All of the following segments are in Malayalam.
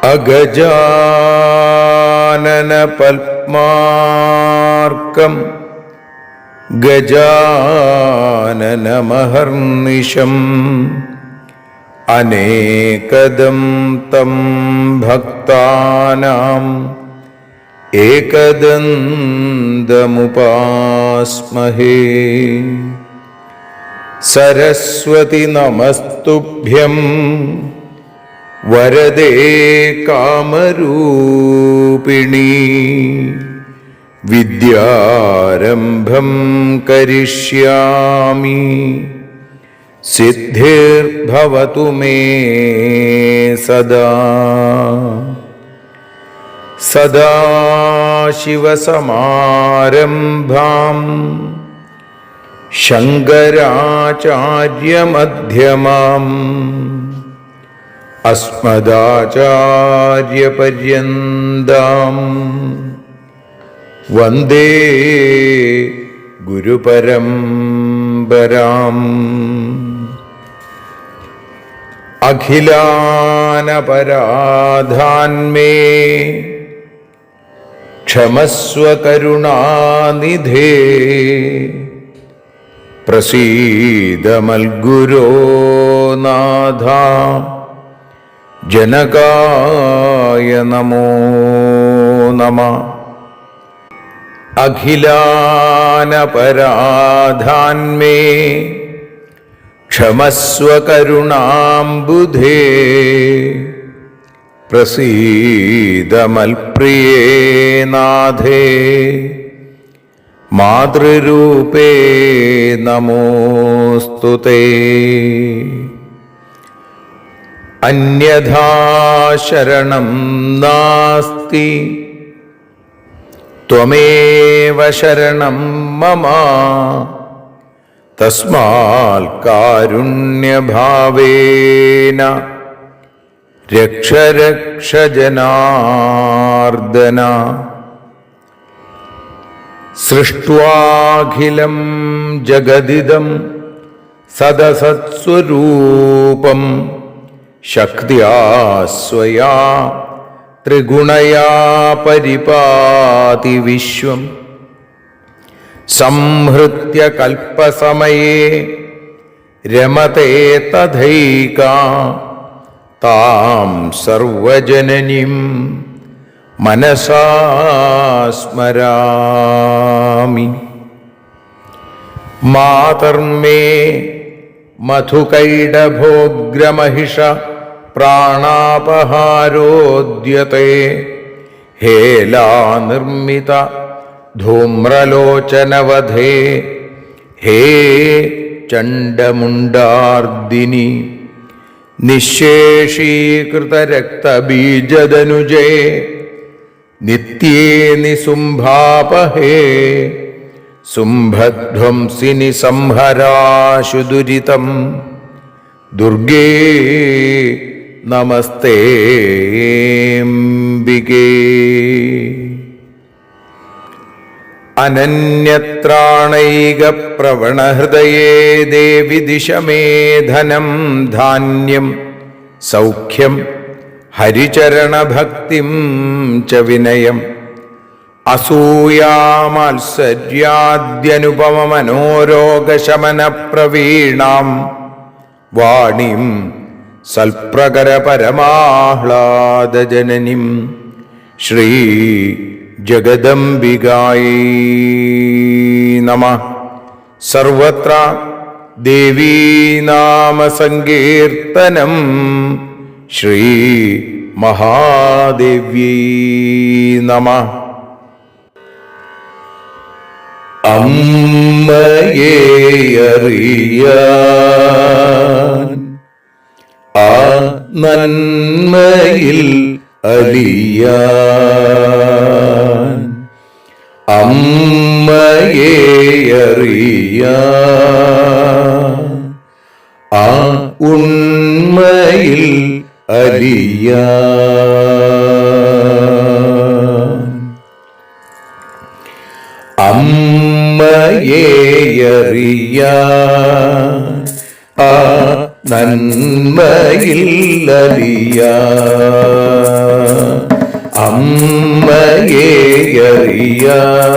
അഗജാനന പത്മാർക്കം ഗജാനനമഹർനിശം അനേകദം തം ഭക്താനാം ഏകദന്തമുപാസ്മഹേ. സരസ്വതി നമസ്തുഭ്യം വരദേ കാമരൂപിണി. വിദ്യാരംഭം കരിഷ്യാമി സിദ്ധിർഭവതു മേ സദാ. സദാശിവസമാരംഭാം ശങ്കരാചാര്യമധ്യമാം അസ്മദാചാര്യപര്യന്താം വന്ദേ ഗുരുപരമ്പരാം. അഖിലാനപരാധാന്മേ ക്ഷമസ്വ കരുണാനിധേ. പ്രസീദ മൽഗുരോ നാഥ ജനകായ നമോ നമഃ. അഖിലാനപരാധാന്മേ ക്ഷമസ്വ കരുണാംബുധേ. പ്രസീദ മൽപ്രിയേ നാഥേ മാതൃരൂപേ നമോസ്തുതേ. അന്യഥാ ശരണം നാസ്തി ത്വമേവ ശരണം മമ. തസ്മാൽ കാരുണ്യഭാവേന രക്ഷ രക്ഷ ജനാർദ്ദന. സൃഷ്ട്വാഖിലം ജഗദിദം സദസത്സ്വരൂപം ശക്ത്യാ സ്വയാ ത്രിഗുണയാ പരിപാതി വിശ്വം. സംഹൃത്യ കൽപ്പസമയേ രമതേ തഥൈകാ താം സർവജനനീം മനസാ സ്മരാമി. മാതർമേ മധുകൈടഭോഗ്രമഹിഷ പ്രാണാപഹാരോദ്യത്തെ. ഹേലാനിർമ്മിത ധൂമ്രലോചനവധേ. ഹേ ചണ്ഡമുണ്ഡാർദിനി നിശേഷീകൃതരക്തബീജദനുജേ. നിത്യേ നിസുംഭാപഹേ സുംഭധ്വംസിനി സംഹരാശു ദുരിതം. ദുർഗേ നമസ്തേംബികേ. അനന്യത്രാണൈകപ്രവണഹൃദയേ ദേവി ദിശ മേ ധനം ധാന്യം സൗഖ്യം ഹരിചരണഭക്തിം ച വിനയം. അസൂയാമാത്സര്യാദ്യനുപമമനോരോഗശമനപ്രവീണാം വാണിം സൽപ്രകരപരമാഹ്ലാദജനനിം ശ്രീ ജഗദംബികായൈ നമഃ. സർവത്ര ദേവീനാമസങ്കീർത്തനം ശ്രീ മഹാദേവ്യൈ നമഃ. അമ്മയെ അറിയാൻ ആ നന്മയിൽ അലിയാൻ അമ്മയെ അറിയാൻ ആ ഉണ്മയിൽ അലിയാൻ അമ്മയെ അറിയാൻ ആ നന്മയിൽ അലിയാൻ അമ്മയെ അറിയാൻ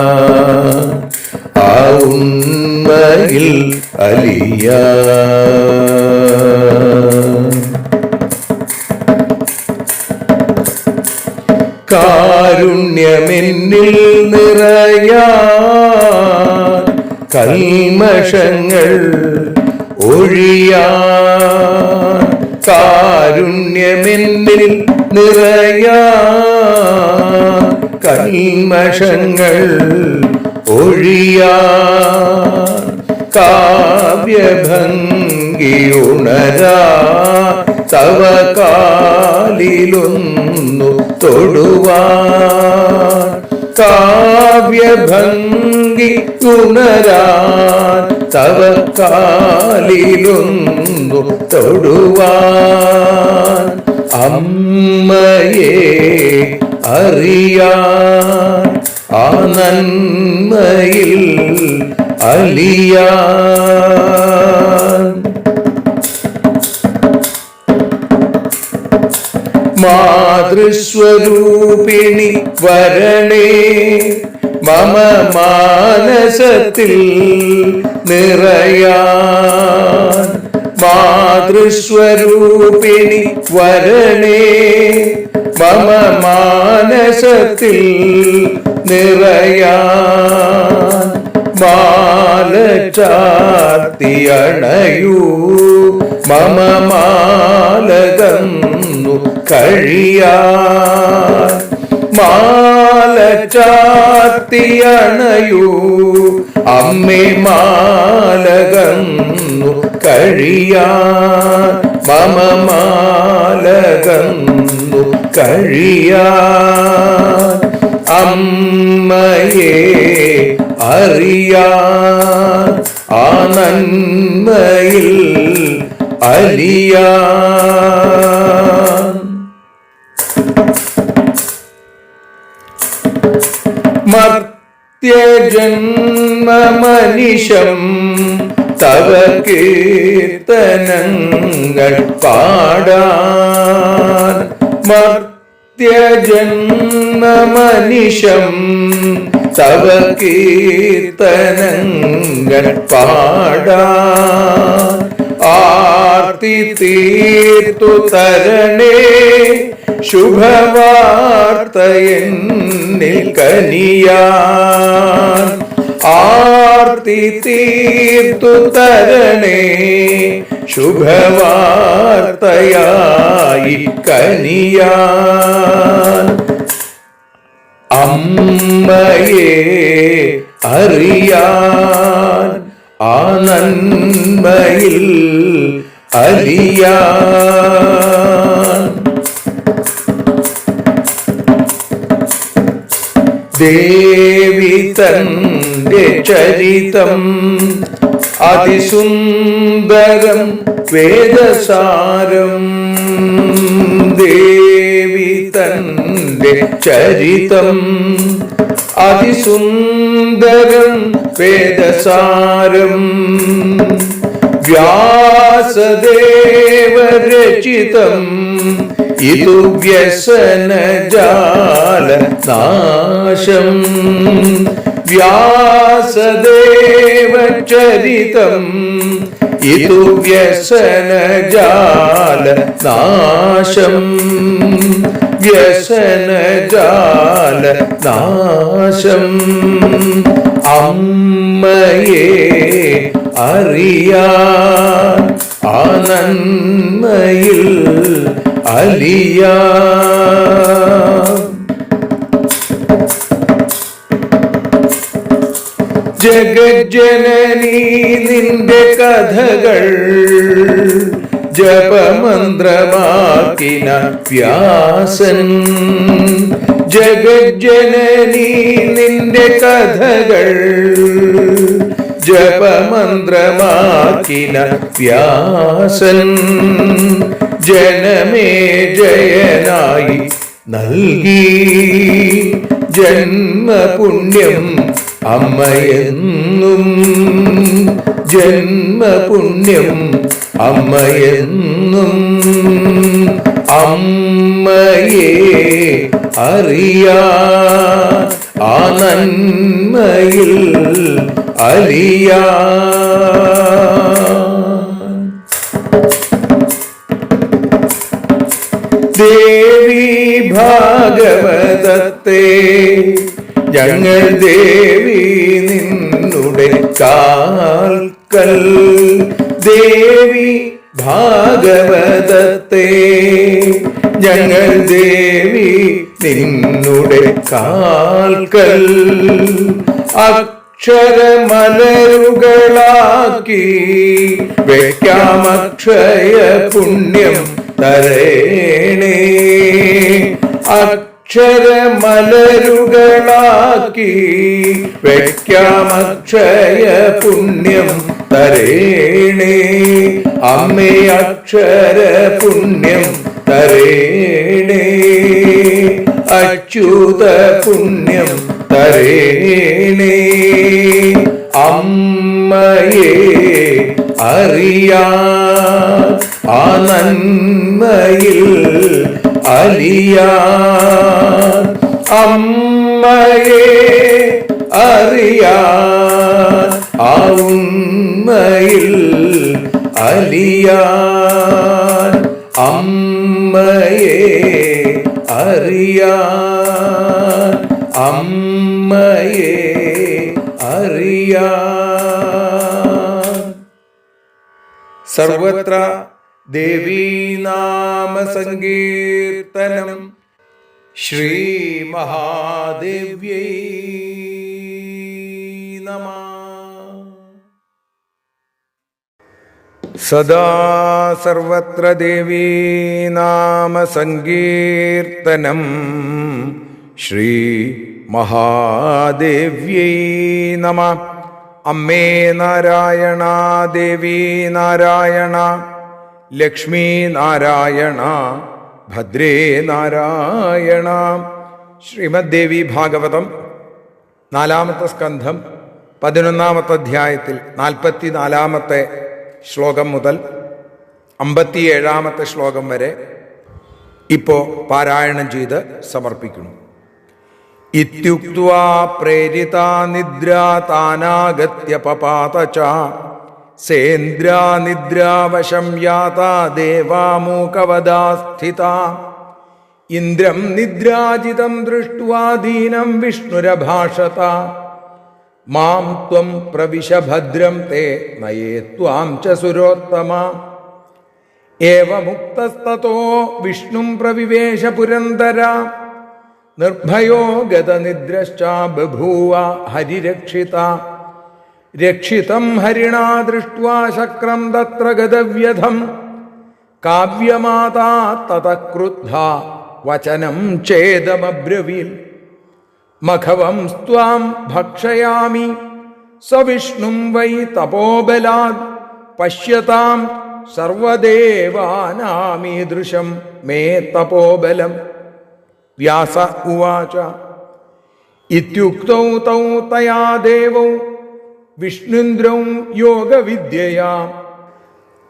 ആ ഉണ്മയിൽ അലിയാൻ കാരുണ്യമെന്നിൽ നിറയാൻ കൽമഷങ്ങൾ ഒഴിയാൻ കാരുണ്യമെന്നിൽ നിറയാൻ കൽമഷങ്ങൾ ഒഴിയാൻ കാവ്യഭംഗി ഉണരാ തവ കാലിലൊന്നു തൊടുവാൻ കാവ്യഭംഗി ഉണരാൻ തവ കാലിലൊന്നു തൊടുവാൻ അമ്മയെ അറിയാൻ ആ നന്മയിൽ അലിയാൻ മാതൃസ്വരൂപിണി വരണേ മമ മാനസത്തിൽ നിറയാൻ മാതൃസ്വരൂപിണി വരണേ മമ മാനസത്തിൽ നിറയാൻ മാല ചാർത്തിയണയൂ മമ മാലകന്നു കഴിയാൻ മാല ചാർത്തിയണയൂ അമ്മേ മാലകന്നു കഴിയാൻ മമ മാലകന്നു കഴിയാൻ അമ്മയെ അറിയാൻ ആ നന്മയിൽ അലിയാൻ മർത്യജന്മമനിശം തവ കീർത്തനങ്ങൾ പാടാൻ മർത്യജന്മമനിശം തവ കീർത്തനങ്ങൾ പാടാൻ ആർത്തി തീർത്തു തരണേ ശുഭവാർത്തയെന്നിൽ കനിയാൻ ആർത്തി തീർത്തു തരണേ ശുഭവാർത്തയായി കനിയാൻ അമ്മയെ അറിയാൻ ആ നന്മയിൽ അലിയാൻ ദേവി തന്റെ ചരിതം അതിസുന്ദരം വേദസാരം ദേവി തന്റെ ചരിതം അതിസുന്ദരം വേദസാരം വ്യാസദേവരചിതം ഇതു വ്യസനജാല നാശം വ്യാസദേവചരിതം ഇതു വ്യസനജാല നാശം വ്യസനജാല നാശം അമ്മയെ അറിയാൻ ആ നന്മയിൽ അലിയാൻ ജഗജ്ജനനീ നിന്റെ കഥകൾ ജപമന്ത്രമാക്കിന വ്യാസൻ. ജഗജ്ജനനീ നിന്റെ കഥകൾ ജപമന്ത്രമാക്കിന വ്യാസൻ. ജനമേ ജയനായി നൽകി ജന്മപുണ്യം അമ്മയെന്നും. ജന്മപുണ്യം അമ്മയെന്നും. അമ്മയെ അറിയാൻ ആ നന്മയിൽ അലിയാൻ. ദേവി ഭാഗവതത്തെ ഞങ്ങൾ ദേവി നിന്നുടെ കാൽക്കൽ. ദേവി ഭാഗവതത്തെ ഞങ്ങൾ ദേവി നിന്നുടെ കാൽക്കൽ. അക്ഷരമലരുകളാക്കി വയ്ക്കാം അക്ഷയ പുണ്യം തരേണേ. അക്ഷരമലരുകളാക്കി വയ്ക്കാം അക്ഷയ പുണ്യം തരേണേ. അമ്മേ അക്ഷര പുണ്യം തരേണേ. അച്യുത പുണ്യം തരേണേ. അമ്മയെ അറിയാൻ ആ നന്മയിൽ അലിയാൻ. അമ്മയെ അറിയാൻ ആ ഉണ്മയിൽ അലിയാൻ. അമ്മയെ അറിയാൻ. അമ്മയെ അറിയാൻ. സർവത്ര ദേവീനാമ സങ്കീർത്തനം. ശ്രീ മഹാദേവ്യൈ നമഃ. സദാ സർവത്ര ദേവീനാമ സങ്കീർത്തനം. ശ്രീ മഹാദേവ്യൈ നമഃ. അമ്മേ നാരായണ, ദേവി നാരായണ, ലക്ഷ്മി നാരായണ, ഭദ്രേ നാരായണ. ശ്രീമദ് ദേവി ഭാഗവതം 4-ാമത്തെ സ്കന്ധം 11-ാമത്തെ അധ്യായത്തിൽ 44-ാമത്തെ ശ്ലോകം മുതൽ 57-ാമത്തെ ശ്ലോകം വരെ ഇപ്പോൾ പാരായണം ചെയ്ത് സമർപ്പിക്കുന്നു. ഇത്യുക്ത്വാ പ്രേരിതാ നിദ്രാ താനാഗത്യ പപാത ച സേന്ദ്രാ നിദ്രാവശം യാതാ ദേവാമൂകവദാ സ്ഥിതാ. ഇന്ദ്രം നിദ്രാജിതം ദൃഷ്ട്വാ ദീനം വിഷ്ണുരഭാഷത. മാം ത്വം പ്രവിശ ഭദ്രം തേ നയേ ത്വാം ച സുരോത്തമ. ഏവമുക്തസ്തതോ വിഷ്ണും പ്രവിവേശ പുരന്തര. നിർഭയോ ഗതനിദ്രശ്ച ബഭൂവ ഹരിരക്ഷിത. രക്ഷിതം ഹരിണാ ദൃഷ്ട്വാ ശക്രം തത്ര ഗതവ്യഥം. കാവ്യമാതാ തതഃ ക്രുദ്ധാ വചനം ചേദമബ്രവീൽ. മഖവം സ്ത്വാം ഭക്ഷയാമി സവിഷ്ണും വൈ തപോബലാദ്. പശ്യതാം സർവദേവാനാമീദൃശം മേ തപോബലം. വ്യാസ ഉവാച. ഇത്യുക്തൗ തൗ തയാ ദേവൗ വിഷ്ണുന്ദ്രൗ യോഗവിദ്യയാ.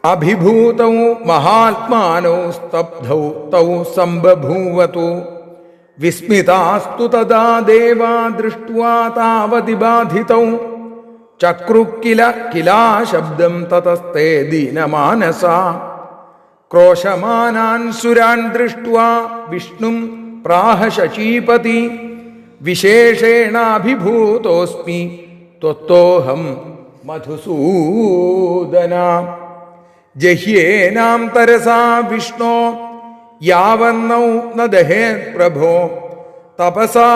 അഭിഭൂതൗ മഹാത്മാനോ സ്തബ്ധൗ തൗ സംബഭൂവതു. വിസ്മിതാസ്തു തദാ ദേവാ ദൃഷ്ട്വാ താവതി ബാധിതൗ. ചക്രുക്കില കിലാശബ്ദം തതസ്തേ ദീനമാനസാ. ക്രോശമാനാൻ സുരാൻ ദൃഷ്ട്വാ വിഷ്ണും പ്രാഹ ശചീപതി. വിശേഷേണാഭിഭൂതോസ്മി ത്വത്തോഹം മധുസൂദന. ജഹ്യേനാം തരസാ വിഷ്ണോ യാവന്നൗ ന ദഹേത് പ്രഭോ. തപസാ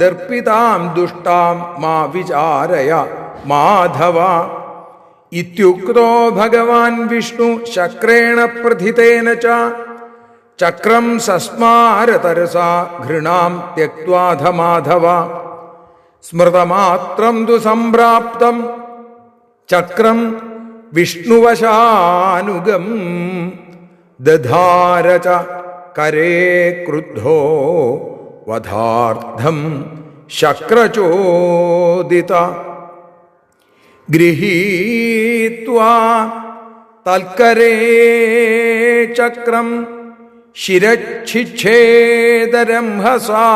ദർപ്പിതാം ദുഷ്ടാം മാ വിചാരയ മാധവ ഇത്യുക്തോ ഭഗവാൻ വിഷ്ണു ശക്രേണ പ്രഥിതേന ച ചക്രം സസ്മാരതരസാ ഘൃണാം ത്യക്വാധ മാധവ സ്മൃതമാത്രം തു സംപ്രാപ്തം ചക്രം വിഷ്ണുവശാനുഗം ദധാര ച കരേ ക്രുദ്ധോ വധാർത്ഥം ശക്രചോദിത ഗൃഹീത്വാ തൽക്കരേ ചക്രം ശിരച്ഛിച്ഛേദരംഹസാ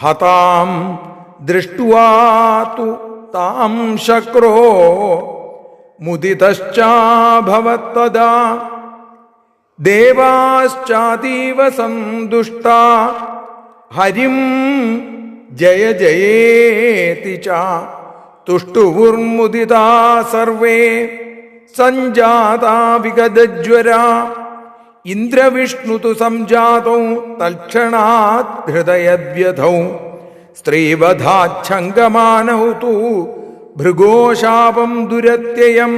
ഹതാം ദൃഷ്ട്വാ തു താം ശക്രോ മുദിതശ്ചാഭവത്തദാ ദേവാശ്ചാതീവ സന്തുഷ്ടാ ഹരിം ജയ ജയേതി ച തുഷ്ടുവുർമുദിതാ സർവേ സഞ്ജാതാ വിഗതജ്വരാ ഇന്ദ്രവിഷ്ണുതു സംജാതൗ തൽക്ഷണാത് ഹൃദയവ്യഥൗ സ്ത്രീവധാച്ഛങ്കമാനൗ തു ഭൃഗോശാപം ദുരത്യയം.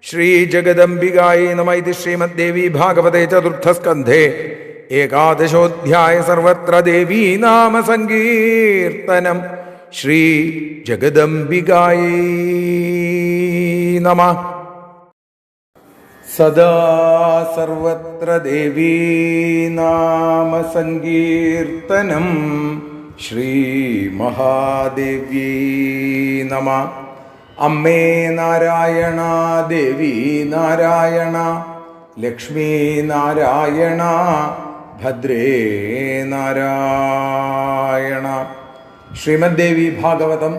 ശ്രീജഗദംബികായൈ നമഃ. ഇതി ശ്രീമദ്ദേവി ഭാഗവതേ ചതുർത്ഥസ്കന്ധേ ഏകാദശോധ്യായ. സർവത്ര ദേവീ നാമ സങ്കീർത്തനം. ശ്രീ ജഗദംബികായൈ നമഃ. സദാ സർവത്ര ദേവീ നാമ സങ്കീർത്തനം. ശ്രീ മഹാദേവ്യൈ നമഃ. അമ്മേ നാരായണ, ദേവി നാരായണ, ലക്ഷ്മീ നാരായണ, ഭദ്രേ നാരായണ. ശ്രീമദ്ദേവി ഭാഗവതം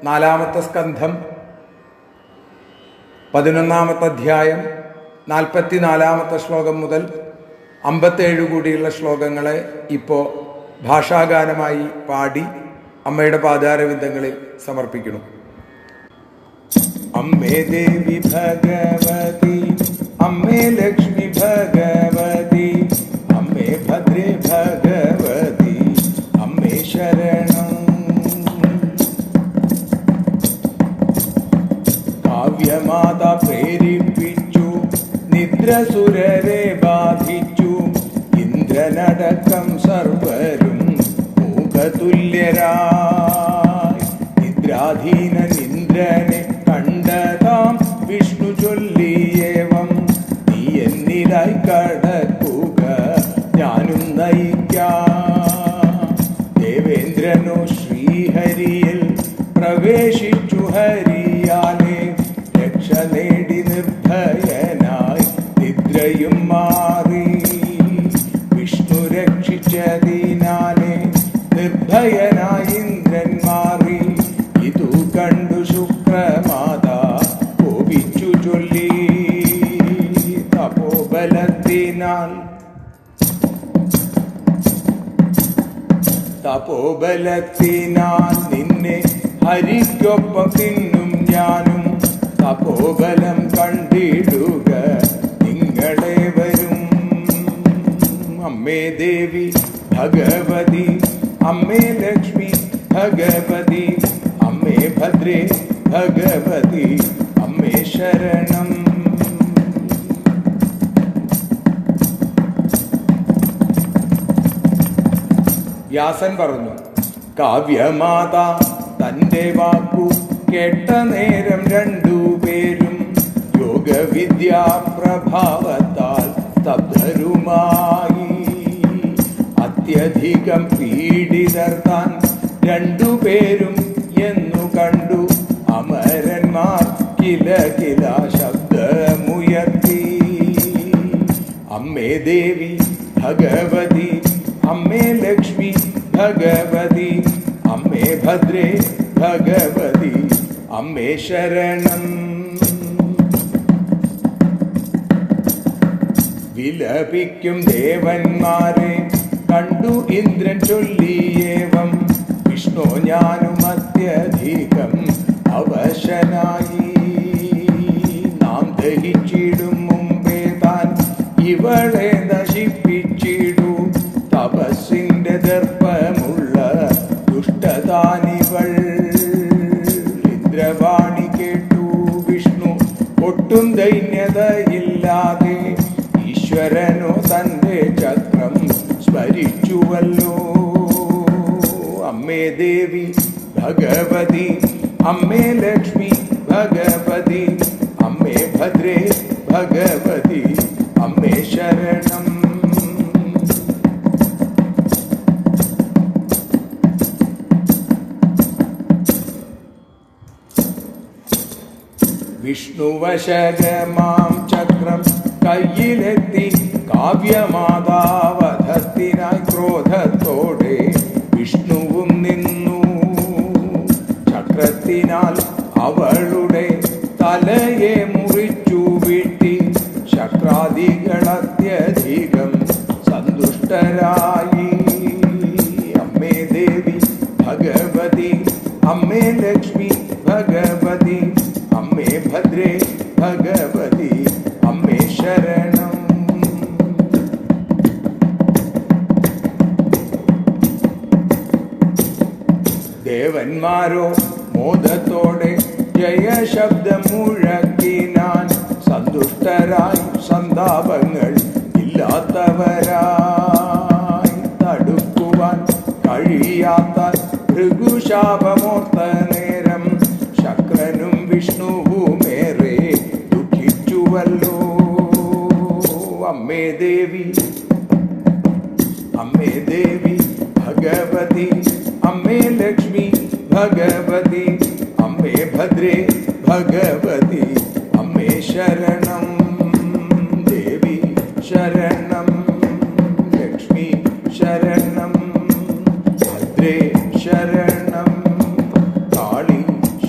4-ാമത്തെ സ്കന്ധം 11-ാമത്തെ അധ്യായം 44-ാമത്തെ ശ്ലോകം മുതൽ 57 കൂടിയുള്ള ശ്ലോകങ്ങളെ ഇപ്പോൾ ഭാഷാഗാനമായി പാടി അമ്മയുടെ പാദാരവിന്ദങ്ങളിൽ സമർപ്പിക്കുന്നു. അമ്മേ ദേവി ഭഗവതി, അമ്മേ ലക്ഷ്മി ഭഗവതി, അമ്മേ ഭദ്രേ ഭഗവതി, അമ്മേ ശരണം. കാവ്യമാത പ്രേരിപ്പിച്ചു, നിദ്രസുരരെ ബാധിച്ചു, ഇന്ദ്രനടക്കം സർവരും മൂകതുല്യരായി. നിദ്രാധീനൻ ഇന്ദ്രനെ കണ്ടതാം വിഷ്ണു ചൊല്ലിയേവം, നീ എന്നിലായി കടക്കുക ഞാനും നയിക്കാം. ദേവേന്ദ്രനോ ശ്രീഹരിയിൽ പ്രവേശിച്ചു, ഹരിയാലെ രക്ഷ നേടി നിർഭയനായി നിദ്രയും മാറി. വിഷ്ണു രക്ഷിച്ചതിനാലെ നിർഭയനായി ഇന്ദ്രൻ മാറി. ഇതു കണ്ടു ശുക്രമാതാ കോപിച്ചു ചൊല്ലി, തപോബലത്തിനാൽ നിന്നെ ഹരിക്കൊപ്പം തിന്നും ഞാനും. തപോബലം കണ്ടിടുക നിങ്ങളേവരും. അമ്മേ ദേവി ഭഗവതി, അമ്മേ ലക്ഷ്മി ഭഗവതി, അമ്മേ ഭദ്രേ ഭഗവതി, അമ്മേ ശരണം. വ്യാസൻ പറഞ്ഞു, കാവ്യമാത തന്റെ വാക്കു കേട്ട നേരം രണ്ടുപേരും യോഗവിദ്യാപ്രഭാവത്താൽ സ്തബ്ധരുമായി. അത്യധികം പീഡിതർ താൻ രണ്ടുപേരും എന്നു കണ്ടു. അമരന്മാർ കില കില ശബ്ദമുയർത്തി. അമ്മേ ദേവി ഭഗവതി, അമ്മേ ലക്ഷ്മി ഭഗവതി, അമ്മേ ഭദ്രേ ഭഗവതി, അമ്മേ ശരണം. വിലപിക്കും ദേവന്മാരെ കണ്ടു ഇന്ദ്രൻ ചൊല്ലിയേവം, വിഷ്ണു ഞാനും അത്യധികം അവശനായി. നാം ദഹിച്ചിടും മുമ്പേ താൻ ഇവളെ നശിപ്പിച്ചിടൂ. തപസ്സിന്റെ ദർപ്പമുള്ള ദുഷ്ടതാനിവൾ. ഇന്ദ്ര ഒട്ടും ദൈന്യതയില്ലാതെ ഈശ്വരനു തൻ്റെ ചക്രം സ്മരിച്ചുവല്ലോ. അമ്മേ ദേവി ഭഗവതി, അമ്മേ ലക്ഷ്മി ഭഗവതി, അമ്മേ ഭദ്രേ ഭഗവതി, അമ്മേ ശരണം. വിഷ്ണുവശകമാം ചക്രം കയ്യിലെത്തി കാവ്യമാതാവധത്തിനായി ക്രോധത്തോടെ വിഷ്ണുവും നിന്നു. ചക്രത്തിനാൽ അവളുടെ തലയെ മുറിച്ചു വീഴ്ത്തി ശക്രാദികളത്യധികം സന്തുഷ്ടരായി. അമ്മേ ദേവി ഭഗവതി, അമ്മേ ലക്ഷ്മി ഭഗവതി, അമ്മേ ഭദ്രേ ഭഗവതി, അമ്മേ ശരണം. ദേവന്മാരോ മോദത്തോടെ ജയശബ്ദം മുഴക്കിനാൻ സന്തുഷ്ടരായി സന്താപങ്ങൾ ഇല്ലാത്തവരായി. തടുക്കുവാൻ കഴിയാത്ത ഭൃഗുശാപമോർത്ത നേരം ശക്രനും വിഷ്ണുവുമേറെ ദുഃഖിച്ചുവല്ലോ. അമ്മേ ദേവി, അമ്മേ ദേവി ഭഗവതി, അമ്മേ ലക്ഷ്മി ഭഗവതി, അമ്മേ ഭദ്രേ ഭഗവതി, അമ്മേ ശരണം. ദേവി ശരണം, ലക്ഷ്മി ശരണം, ഭദ്രേ ശരണം, കാളി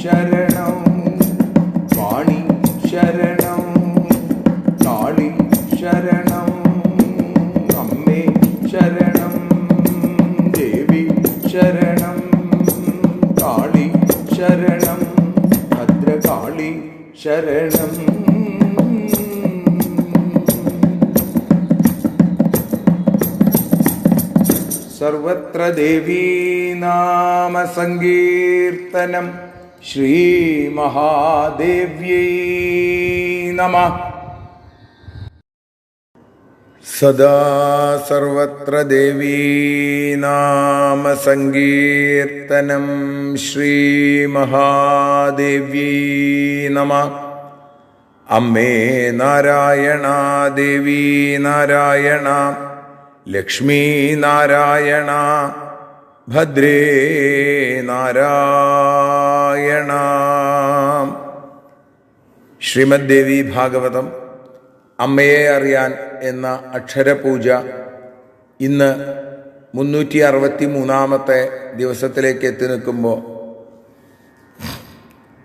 ശരണം, വാണി ശരണം, കാളി ശരണം, അമ്മേ ശരണം, ദേവി ശരണം, കാളി ശരണം, ഭദ്രകാളി ശരണം. സർവത്ര ദേവീ നാമ സങ്കീർത്തനം. ശ്രീ മഹാദേവ്യൈ നമഃ. സദാ സർവത്ര ദേവീ നാമ സങ്കീർത്തനം. ശ്രീ മഹാദേവ്യൈ നമഃ. അമ്മേ നാരായണ, ദേവി നാരായണ, ലക്ഷ്മീ നാരായണ, ഭദ്രേ നാരായണ. ശ്രീമദ് ദേവി ഭാഗവതം അമ്മയെ അറിയാൻ എന്ന അക്ഷരപൂജ ഇന്ന് 363 ദിവസത്തിലേക്ക് എത്തി നിൽക്കുമ്പോൾ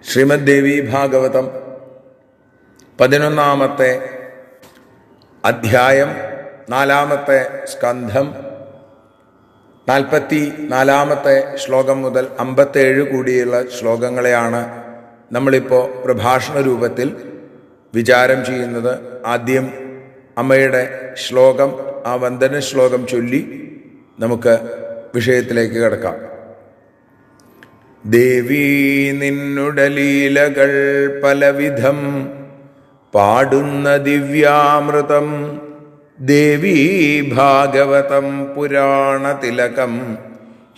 ശ്രീമദ് ദേവി ഭാഗവതം 11 അധ്യായം 4 സ്കന്ധം 44 ശ്ലോകം മുതൽ 57 കൂടിയുള്ള ശ്ലോകങ്ങളെയാണ് നമ്മളിപ്പോൾ പ്രഭാഷണ രൂപത്തിൽ വിചാരം ചെയ്യുന്നത്. ആദ്യം അമ്മയുടെ ശ്ലോകം, ആ വന്ദന ശ്ലോകം ചൊല്ലി നമുക്ക് വിഷയത്തിലേക്ക് കിടക്കാം. ദേവീ നിന്നുടെ ലീലകൾ പലവിധം പാടുന്ന ദിവ്യാമൃതം, ദേവീ ഭാഗവതം പുരാണതിലകം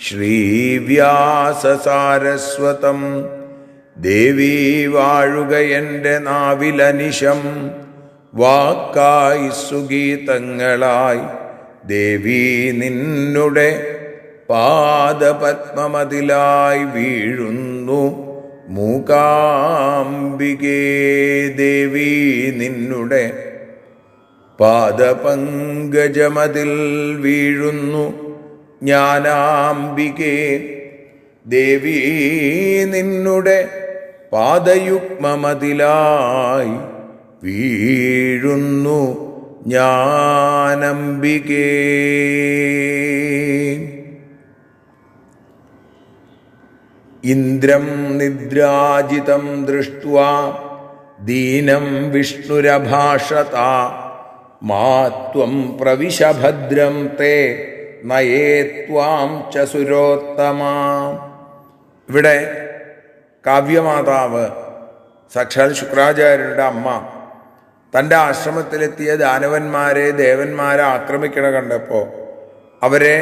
ശ്രീവ്യാസസാരസ്വതം. ദേവീ വാഴുക എൻ്റെ നാവിലനിശം, വാക്കായി സുഗീതങ്ങളായി. ദേവീ നിന്നുടെ പാദപത്മമതിലായി വീഴുന്നു മൂകാംബികേ. ദേവീ നിന്നുടെ പാദപങ്കജമതിൽ വീഴുന്നു ജ്ഞാനാംബികേ. ദേവീ നിന്നുടെ പാദയുഗ്മമതിലായി വീഴുന്നു ജ്ഞാനംബികേ. ഇന്ദ്രം നിദ്രാജിതം ദൃഷ്ട്വാ ദീനം വിഷ്ണുരഭാഷത, മാത്വം പ്രവിശ ഭദ്രം തേ നയേത്വാം ച സുരോത്തമ. ഇവിടെ കാവ്യമാതാവ് സാക്ഷാൽ ശുക്രാചാര്യരുടെ അമ്മ തൻ്റെ ആശ്രമത്തിലെത്തിയ ദാനവന്മാരെ ദേവന്മാരെ ആക്രമിക്കണ കണ്ടപ്പോൾ അവരെ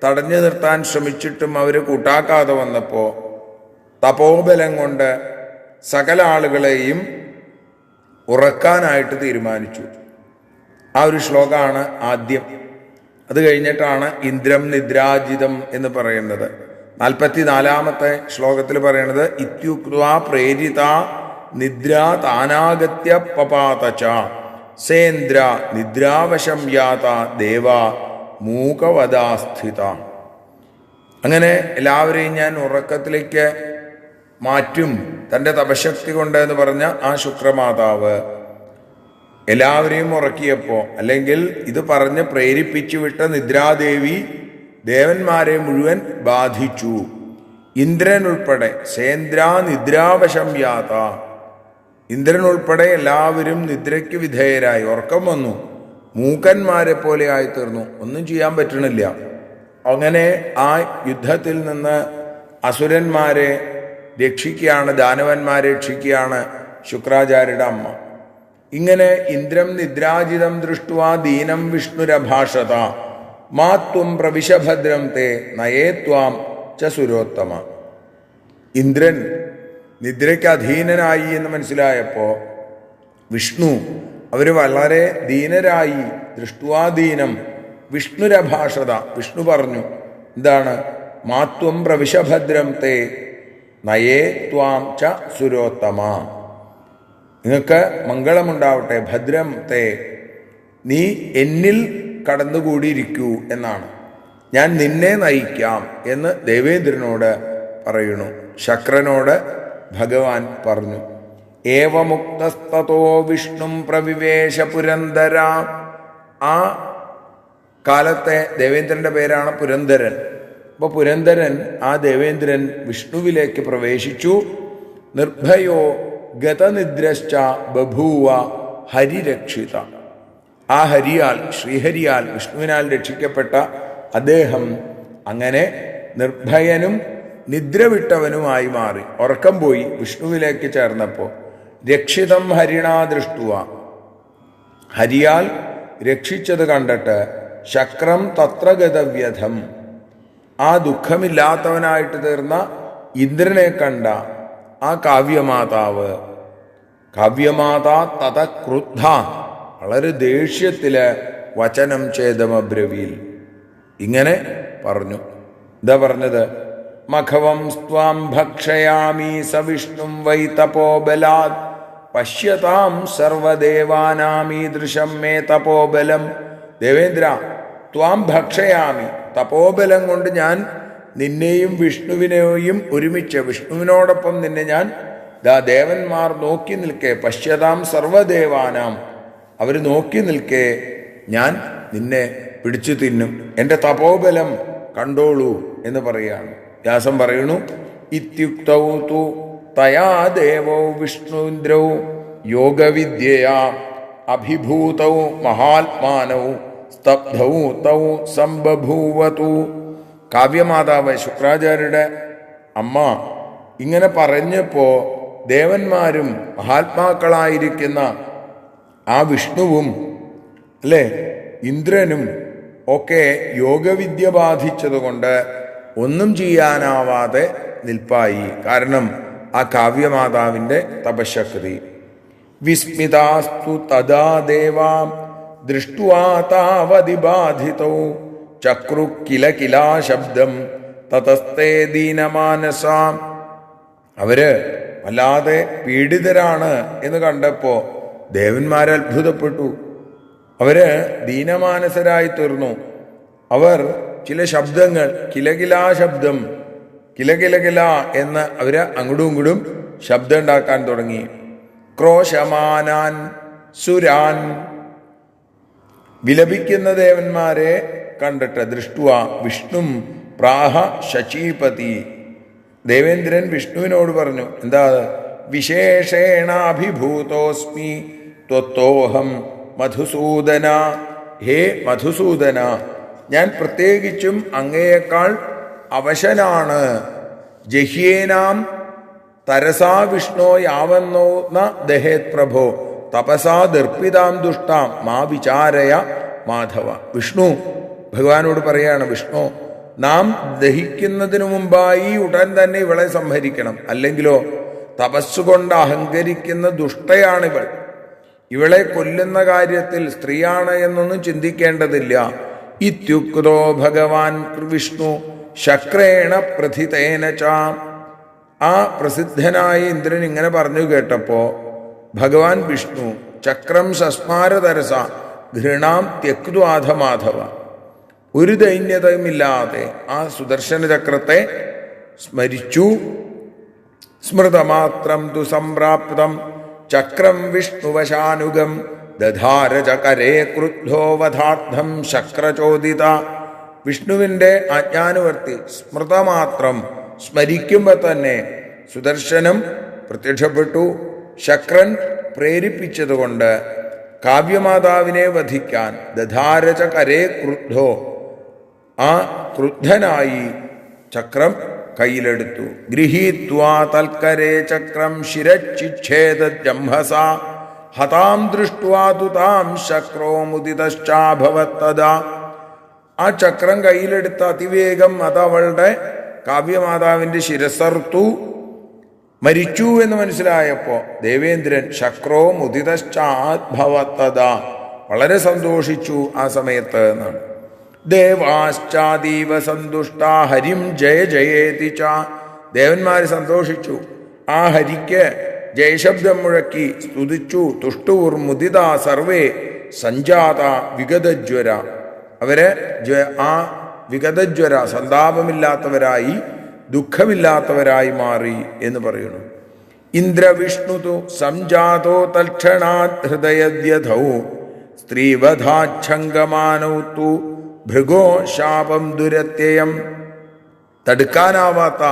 തടഞ്ഞു നിർത്താൻ ശ്രമിച്ചിട്ടും അവർ കൂട്ടാക്കാതെ വന്നപ്പോൾ തപോബലം കൊണ്ട് സകല ആളുകളെയും ഉറക്കാനായിട്ട് തീരുമാനിച്ചു. ആ ഒരു ശ്ലോകമാണ് ആദ്യം. അത് കഴിഞ്ഞിട്ടാണ് ഇന്ദ്രം നിദ്രാജിതം എന്ന് പറയുന്നത്. 44-ാമത്തെ ശ്ലോകത്തിൽ പറയുന്നത് ഇത്യുക്വാ പ്രേരിത നിദ്രാ താനാഗത്യ പപാതച സേന്ദ്ര നിദ്രാവശം യാത ദേവ മൂകവദാസ്ഥിത. അങ്ങനെ എല്ലാവരെയും ഞാൻ ഉറക്കത്തിലേക്ക് മാറ്റും തൻ്റെ തപശക്തി കൊണ്ട് എന്ന് പറഞ്ഞ ആ ശുക്രമാതാവ് എല്ലാവരെയും ഉറക്കിയപ്പോൾ, അല്ലെങ്കിൽ ഇത് പറഞ്ഞ് പ്രേരിപ്പിച്ചു വിട്ട നിദ്രാദേവി ദേവന്മാരെ മുഴുവൻ ബാധിച്ചു. ഇന്ദ്രൻ ഉൾപ്പെടെ സേന്ദ്ര നിദ്രാവശം യാത, ഇന്ദ്രൻ ഉൾപ്പെടെ എല്ലാവരും നിദ്രയ്ക്ക് വിധേയരായി, ഉറക്കം വന്നു, മൂക്കന്മാരെ പോലെ ആയിത്തീർന്നു, ഒന്നും ചെയ്യാൻ പറ്റണില്ല. അങ്ങനെ ആ യുദ്ധത്തിൽ നിന്ന് അസുരന്മാരെ രക്ഷിക്കുകയാണ്, ദാനവന്മാരെ രക്ഷിക്കുകയാണ് ശുക്രാചാര്യരുടെ അമ്മ. ഇങ്ങനെ ഇന്ദ്രം നിദ്രാജിതം ദൃഷ്ടുവാ ദീനം വിഷ്ണുരഭാഷത മാ ത്വം പ്രവിശഭദ്രം തേ നയേ ത്വാം ച സുരോത്തമ. ഇന്ദ്രൻ നിദ്രയ്ക്ക് അധീനനായി എന്ന് മനസ്സിലായപ്പോൾ വിഷ്ണു അവർ വളരെ ദീനരായി. ദൃഷ്ടുവാദീനം വിഷ്ണുരഭാഷത, വിഷ്ണു പറഞ്ഞു എന്താണ്? മാത്വം പ്രവിശഭദ്രം തേ നയേ ത്വാം ച സുരോത്തമ, നിങ്ങൾക്ക് മംഗളമുണ്ടാവട്ടെ, ഭദ്രം തേ, നീ എന്നിൽ കടന്നുകൂടിയിരിക്കൂ എന്നാണ്, ഞാൻ നിന്നെ നയിക്കാം എന്ന് ദേവേന്ദ്രനോട് പറയുന്നു. ശക്രനോട് ഭഗവാൻ പറഞ്ഞു. ഏവമുക്തസ്തതോ വിഷ്ണും പ്രവിവേശ പുരന്ദര. ആ കാലത്തെ ദേവേന്ദ്രന്റെ പേരാണ് പുരന്ദരൻ. അപ്പോൾ പുരന്ദരൻ, ആ ദേവേന്ദ്രൻ വിഷ്ണുവിലേക്ക് പ്രവേശിച്ചു. നിർഭയോ ഗതനിദ്രശ്ച ബഭൂവ ഹരിരക്ഷിത. ആ ഹരിയാൽ, ശ്രീഹരിയാൽ, വിഷ്ണുവിനാൽ രക്ഷിക്കപ്പെട്ട അദ്ദേഹം അങ്ങനെ നിർഭയനും നിദ്രവിട്ടവനുമായി മാറി, ഉറക്കം പോയി വിഷ്ണുവിലേക്ക് ചേർന്നപ്പോൾ. രക്ഷിതം ഹരിണാ ദൃഷ്ടുവ, ഹരിയാൽ രക്ഷിച്ചത് കണ്ടിട്ട് ശക്രം തത്ര ഗതവ്യഥം, ആ ദുഃഖമില്ലാത്തവനായിട്ട് തീർന്ന ഇന്ദ്രനെ കണ്ട ആ കാവ്യമാതാവ്, കാവ്യമാതാ തത ക്രുദ്ധ, വളരെ ദേഷ്യത്തില് വചനം ഛേദമബ്രവീൽ, ഇങ്ങനെ പറഞ്ഞു. എന്താ പറഞ്ഞത്? മഖവം സ്ത്വാം ഭക്ഷയാമി സവിഷ്ണും വൈ തപോബലാത് പശ്യതാം സർവദേവാനാമീദൃശം മേ തപോബലം. ദേവേന്ദ്ര, ത്വാം ഭക്ഷയാമി, തപോബലം കൊണ്ട് ഞാൻ നിന്നെയും വിഷ്ണുവിനെയും ഒരുമിച്ച്, വിഷ്ണുവിനോടൊപ്പം നിന്നെ ഞാൻ ദേവന്മാർ നോക്കി നിൽക്കെ, പശ്യതാം സർവദേവാനാം, അവർ നോക്കി നിൽക്കെ ഞാൻ നിന്നെ പിടിച്ചു തിന്നും, എൻ്റെ തപോബലം കണ്ടോളൂ എന്ന് പറയുകയാണ്. വ്യാസം പറയുന്നു, ഇത്യുക്തൗ തു തയാ ദേവോ വിഷ്ണുന്ദ്രൗ യോഗവിദ്യയാ അഭിഭൂതൗ മഹാത്മാനൗ സ്തബ്ധൗ തൗ സംബഭൂവതു. കാവ്യമാതാവ് ശുക്രാചാര്യരുടെ അമ്മ ഇങ്ങനെ പറഞ്ഞപ്പോൾ ദേവന്മാരും മഹാത്മാക്കളായിരിക്കുന്ന ആ വിഷ്ണുവും അല്ലേ ഇന്ദ്രനും ഒക്കെ യോഗവിദ്യ ബാധിച്ചതുകൊണ്ട് ഒന്നും ചെയ്യാനാവാതെ നിൽപ്പായി. കാരണം ആ കാവ്യമാതാവിൻ്റെ തപശക്തി. വിസ്മിതാസ്തു തദാ ദേവാം ദൃഷ്ട്വാ താവതി ബാധിതൗ ചക്രു കില കിലാ ശബ്ദം തതസ്തേ ദീനമാനസാം. അവര് വല്ലാതെ പീഡിതരാണ് എന്ന് കണ്ടപ്പോൾ ദേവന്മാരെ അത്ഭുതപ്പെട്ടു. അവര് ദീനമാനസരായി തീർന്നു. അവർ ചില ശബ്ദങ്ങൾ, കിലകിലാ ശബ്ദം, കിലകിലകില എന്ന് അവര് അങ്ങോട്ടും ഇങ്ങോട്ടും ശബ്ദം ഉണ്ടാക്കാൻ തുടങ്ങി. ക്രോശമാനാൻ സുരാൻ, വിലപിക്കുന്ന ദേവന്മാരെ കണ്ടിട്ട് ദൃഷ്ടുവ വിഷ്ണും പ്രാഹ ശചീപതി. ദേവേന്ദ്രൻ വിഷ്ണുവിനോട് പറഞ്ഞു, എന്താ? വിശേഷേണാഭിഭൂതോസ്മി ത്വത്തോഹം മധുസൂദന. ഹേ മധുസൂദന, ഞാൻ പ്രത്യേകിച്ചും അങ്ങയേക്കാൾ അവശനാണ്. ജഹ്യേനാം തരസാ വിഷ്ണോ യാവന്നോ ന ദഹേത് പ്രഭോ തപസാ ദർപ്പിതാം ദുഷ്ടാം മാ വിചാരയ മാധവ. വിഷ്ണു ഭഗവാനോട് പറയാണ്, വിഷ്ണു നാം ദഹിക്കുന്നതിനു മുമ്പായി ഉടൻ തന്നെ ഇവളെ സംഹരിക്കണം, അല്ലെങ്കിലോ തപസ്സുകൊണ്ട് അഹങ്കരിക്കുന്ന ദുഷ്ടയാണിവൾ. ഇവളെ കൊല്ലുന്ന കാര്യത്തിൽ സ്ത്രീയാണ് എന്നൊന്നും ചിന്തിക്കേണ്ടതില്ല. ഇത്യുക്തോ ഭഗവാൻ വിഷ്ണു ശക്രേണ പ്രഥിതേന ച. ആ പ്രസിദ്ധനായ ഇന്ദ്രൻ ഇങ്ങനെ പറഞ്ഞു കേട്ടപ്പോ ഭഗവാൻ വിഷ്ണു ചക്രം ശസ്മാരതരസ ഘൃണാം ത്യക്വാധ മാധവ, ഒരു ദൈന്യതയുമില്ലാതെ ആ സുദർശന ചക്രത്തെ സ്മരിച്ചു. സ്മൃതമാത്രം തു സംപ്രാപ്തം ചക്രം വിഷ്ണുവശാനുഗം ദധാര ചകരേ ക്രുദ്ധോ വധാർത്ഥം ശക്രചോദിത. വിഷ്ണുവിൻ്റെ ആജ്ഞാനുവർത്തി സ്മൃതമാത്രം സ്മരിക്കുമ്പോൾ തന്നെ സുദർശനം പ്രത്യക്ഷപ്പെട്ടു. ശക്രൻ പ്രേരിപ്പിച്ചതുകൊണ്ട് കാവ്യമാതാവിനെ വധിക്കാൻ ദധാരച കരേ ക്രുദ്ധോ, ആ ക്രുദ്ധനായി ചക്രം കയ്യിലെടുത്തു. ഗൃഹീത്വാ തൽക്കരേ ചക്രം ശിരച്ചിച്ഛേദജംഹസ ഹതാം ദൃഷ്ട്വാ തു താം ശക്രോ മുദിതശ്ചാഭവത്തദാ. ആ ചക്രം കയ്യിലെടുത്ത അതിവേഗം അതവളുടെ കാവ്യമാതാവിൻ്റെ ശിരസർത്തു. മരിച്ചു എന്ന് മനസ്സിലായപ്പോ ദേവേന്ദ്രൻ ശക്രോ മുദിതശ്ചാഭവത്തദാ, വളരെ സന്തോഷിച്ചു ആ സമയത്ത് എന്നാണ്. ദേവാശ്ചാദീവ സന്തുഷ്ടാ ഹരിം ജയ ജയേതി ച. ദേവന്മാർ സന്തോഷിച്ചു, ആ ഹരിക്ക് ജയശബ്ദം മുഴക്കി സ്തുതിച്ചു. തുഷ്ടൂർ മുദിത സർവേ സഞ്ജാത വിഗതജ്വര, അവര് ആ വിഗതജ്വര സന്താപമില്ലാത്തവരായി ദുഃഖമില്ലാത്തവരായി മാറി എന്ന് പറയുന്നു. ഇന്ദ്രവിഷ്ണുതു സംജാതോ തൽക്ഷണാത് ഹൃദയദ്യഥൗ സ്ത്രീവധാച്ഛങ്കമാനൗ തു ഭൃഗോ ശാപം ദുരത്യയം. തടുക്കാനാവാത്ത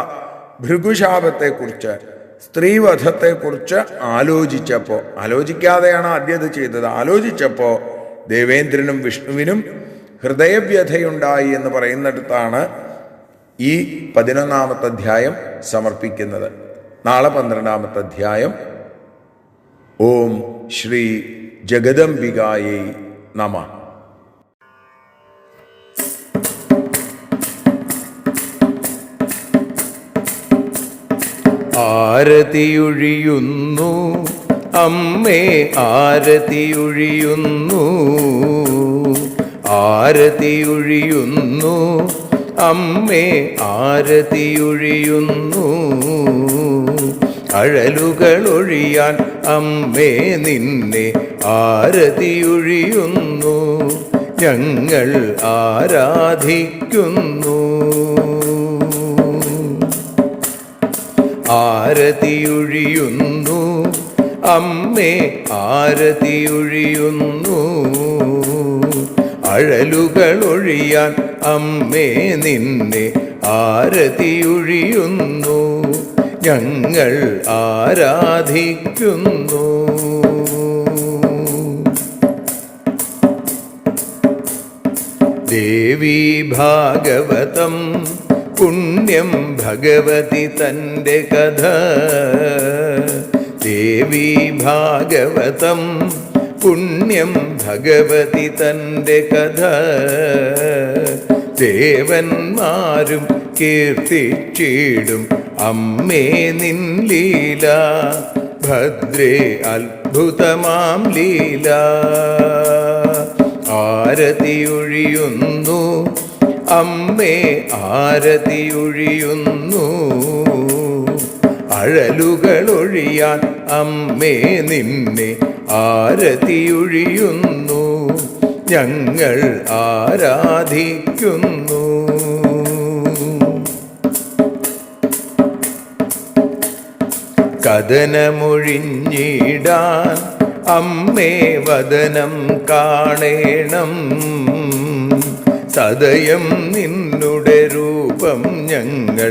ഭൃഗുശാപത്തെക്കുറിച്ച്, സ്ത്രീവധത്തെക്കുറിച്ച് ആലോചിക്കാതെയാണ് ആദ്യം ഇത് ചെയ്തത്. ആലോചിച്ചപ്പോൾ ദേവേന്ദ്രനും വിഷ്ണുവിനും ഹൃദയവ്യഥയുണ്ടായി എന്ന് പറയുന്നിടത്താണ് ഈ 11-ാമത്തെ അധ്യായം സമർപ്പിക്കുന്നത്. നാളെ 12-ാമത്തെ അധ്യായം. ഓം ശ്രീ ജഗദംബികായൈ നമഃ. ആരതിയൊഴിയുന്നു അമ്മേ ആരതിയൊഴിയുന്നു, ആരതിയൊഴിയുന്നു അമ്മേ ആരതിയൊഴിയുന്നു. അഴലുകളൊഴിയാൻ അമ്മേ നിന്നെ ആരതിയൊഴിയുന്നു, ഞങ്ങൾ ആരാധിക്കുന്നു. ആരതിയൊഴിയുന്നു അമ്മേ ആരതിയൊഴിയുന്നു. അഴലുകളൊഴിയാൻ അമ്മേ നിന്നെ ആരതിയൊഴിയുന്നു, ഞങ്ങൾ ആരാധിക്കുന്നു. ദേവി ഭാഗവതം പുണ്യം ഭഗവതി തൻ്റെ കഥ. ദേവി ഭാഗവതം പുണ്യം ഭഗവതി തൻ്റെ കഥ. ദേവന്മാരും കീർത്തിച്ചിടും അമ്മേ നിൻ ലീല, ഭദ്രേ അത്ഭുതമാം ലീല. ആരതിയൊഴിയുന്നു അമ്മേ ആരതിയൊഴിയുന്നു. അഴലുകളൊഴിയാൻ അമ്മേ നിന്നെ ആരതിയൊഴിയുന്നു, ഞങ്ങൾ ആരാധിക്കുന്നു. കഥനമൊഴിഞ്ഞിടാൻ അമ്മേ വദനം കാണേണം, സദയം നിന്നുടെ രൂപം ഞങ്ങൾ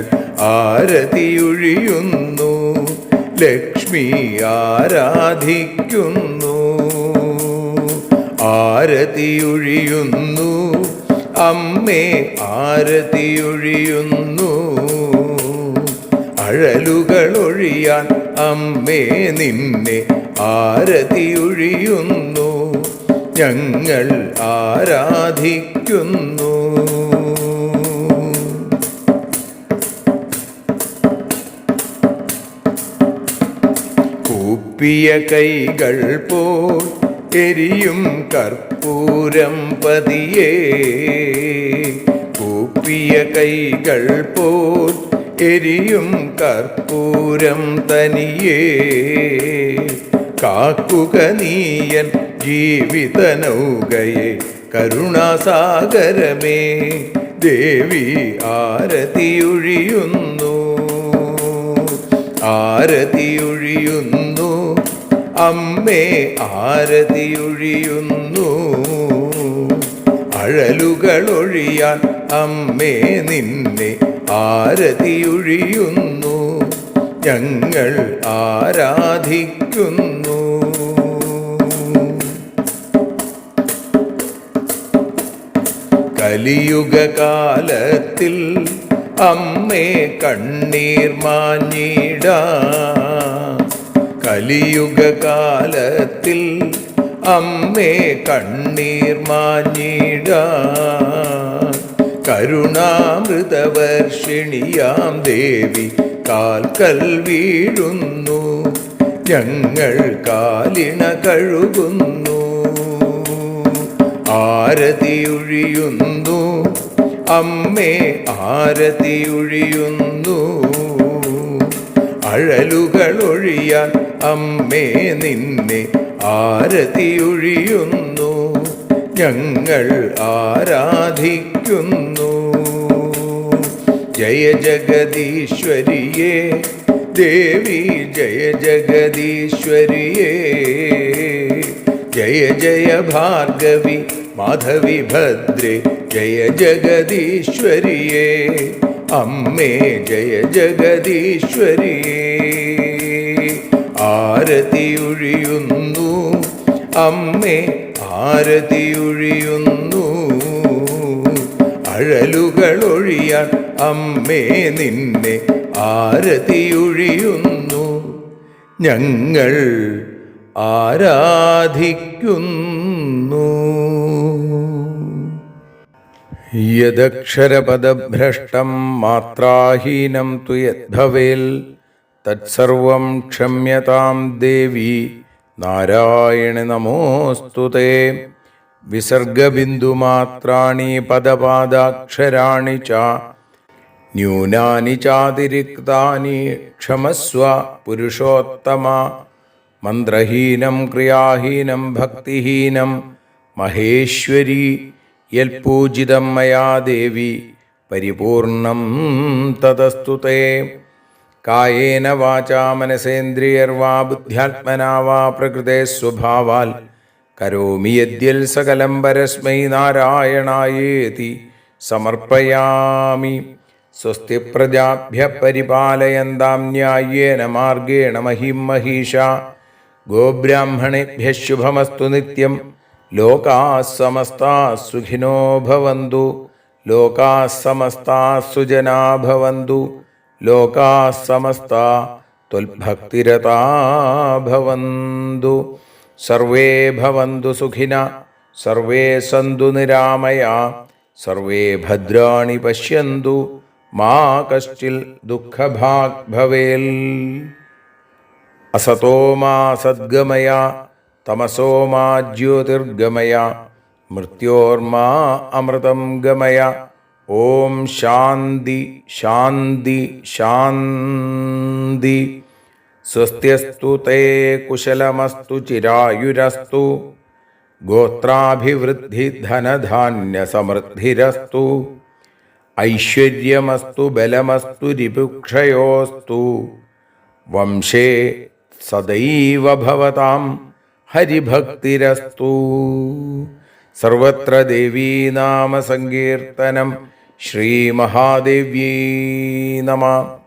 ആരതിയൊഴിയുന്നു, ലക്ഷ്മി ആരാധിക്കുന്നു. ആരതിയൊഴിയുന്നു അമ്മേ ആരതിയൊഴിയുന്നു. അഴലുകളൊഴിയാൻ അമ്മേ നിന്നെ ആരതിയൊഴിയുന്നു, ഞങ്ങൾ ആരാധിക്കുന്നു. കൂപ്പിയ കൈകൾ പോൽ എരിയും കർപ്പൂരം പതിയേ, കൂപ്പിയ കൈകൾ പോൽ എരിയും കർപ്പൂരം തനിയേ, കാക്കുക നീയൻ ജീവിത നൗകയെ കരുണാസാഗരമേ. ദേവി ആരതിയൊഴിയുന്നു, ആരതിയൊഴിയുന്നു, അമ്മേ ആരതിയൊഴിയുന്നു. അഴലുകളൊഴിയാൻ അമ്മേ നിന്നെ ആരതിയൊഴിയുന്നു, ഞങ്ങൾ ആരാധിക്കുന്നു. കലിയുഗകാലത്തിൽ അമ്മേ കണ്ണീർ മാഞ്ഞിടാം, കലിയുഗകാലത്തിൽ അമ്മേ കണ്ണീർ മാഞ്ഞിടാം. കരുണാമൃതവർഷിണിയാം ദേവി കാൽക്കൽ വീഴുന്നു, ഞങ്ങൾ കാലിണ കഴുകുന്നു. ആരതിയൊഴിയുന്നു അമ്മേ ആരതിയൊഴിയുന്നു, അഴലുകളൊഴിയാൻ അമ്മേ നിന്നെ ആരതിയൊഴിയുന്നു, ഞങ്ങൾ ആരാധിക്കുന്നു. ജയ ജഗദീശ്വരിയേ ദേവി, ജയ ജഗദീശ്വരിയേ. ജയ ജയ ഭാർഗവി മാധവി ഭദ്രേ, ജയ ജഗദീശ്വരിയേ. അമ്മേ ജയ ജഗദീശ്വരിയേ. ആരതിയൊഴിയുന്നു അമ്മേ ആരതിയൊഴിയുന്നു, അഴലുകളൊഴിയാൻ അമ്മേ നിന്നെ ആരതിയൊഴിയുന്നു, ഞങ്ങൾ ആരാധിക്കുന്നു. യദക്ഷരപദഭ്രഷ്ടം മാത്രാഹീനം തു യദ്ഭവേൽ തത്സർവം ക്ഷമ്യതാം ദേവി നാരായണി നമോസ്തുതേ. വിസർഗബിന്ദുമാത്രാണി പദപാദാക്ഷരാണി ച ന്യൂനാനി ചാതിരിക്താനി ക്ഷമസ്വ പുരുഷോത്തമ. മന്ത്രഹീനം ക്രിയാഹീനം ഭക്തിഹീനം മഹേശ്വരി യൽപൂജിതം മയാ ദേവി പരിപൂർണം തദസ്തുതേ. കായേന വാചാ മനസേന്ദ്രിയർവാ ബുദ്ധ്യാത്മനാ വാ പ്രകൃതേ സ്വഭാവാൽ കരോമി യദ്യൽ സകലം പരസ്മൈ നാരായണായേതി സമർപ്പയാമി. സ്വസ്തി പ്രജാഭ്യഃ പരിപാലയന്താം ന്യായേന മാർഗേണ മഹിം മഹീഷാ. ഗോബ്രാഹ്മണേഭ്യഃ ശുഭമസ്തു നിത്യം. ലോകാഃ സമസ്താഃ സുഖിനോ ഭവന്തു. ലോകാഃ സമസ്താഃ സുജനാ ഭവന്തു. ലോകാഃ സമസ്താഃ ത്വൽഭക്തിരതാ ഭവന്തു. സർവേ ഭവന്തു സുഖിനഃ. സർവേ സന്തു നിരാമയാഃ. സർവേ ഭദ്രാണി പശ്യന്തു. മാ കശ്ചിൽ ദുഃഖഭാഗ് ഭവേൽ. അസതോ മാ സദ്ഗമയ തമസോ മാ ജ്യോതിർഗമയ മൃത്യോർമാ അമൃതം ഗമയ. ഓം ശാന്തി ശാന്തി ശാന്തി. സ്വസ്ത്യസ്തു തേ കുശലമസ്തു ചിരായുരസ്തു. ഗോത്രാഭിവൃദ്ധി ധനധാന്യ സമൃദ്ധിരസ്തു. ഐശ്വര്യമസ്തു ബലമസ്തു രിപുക്ഷയോസ്തു. വംശേ സദൈവ ഭവതാം ഹരിഭക്തിരസ്തു. സർവത്ര ദേവീനാമ സങ്കീർത്തനം. ശ്രീമഹാദേവ്യൈ നമഃ.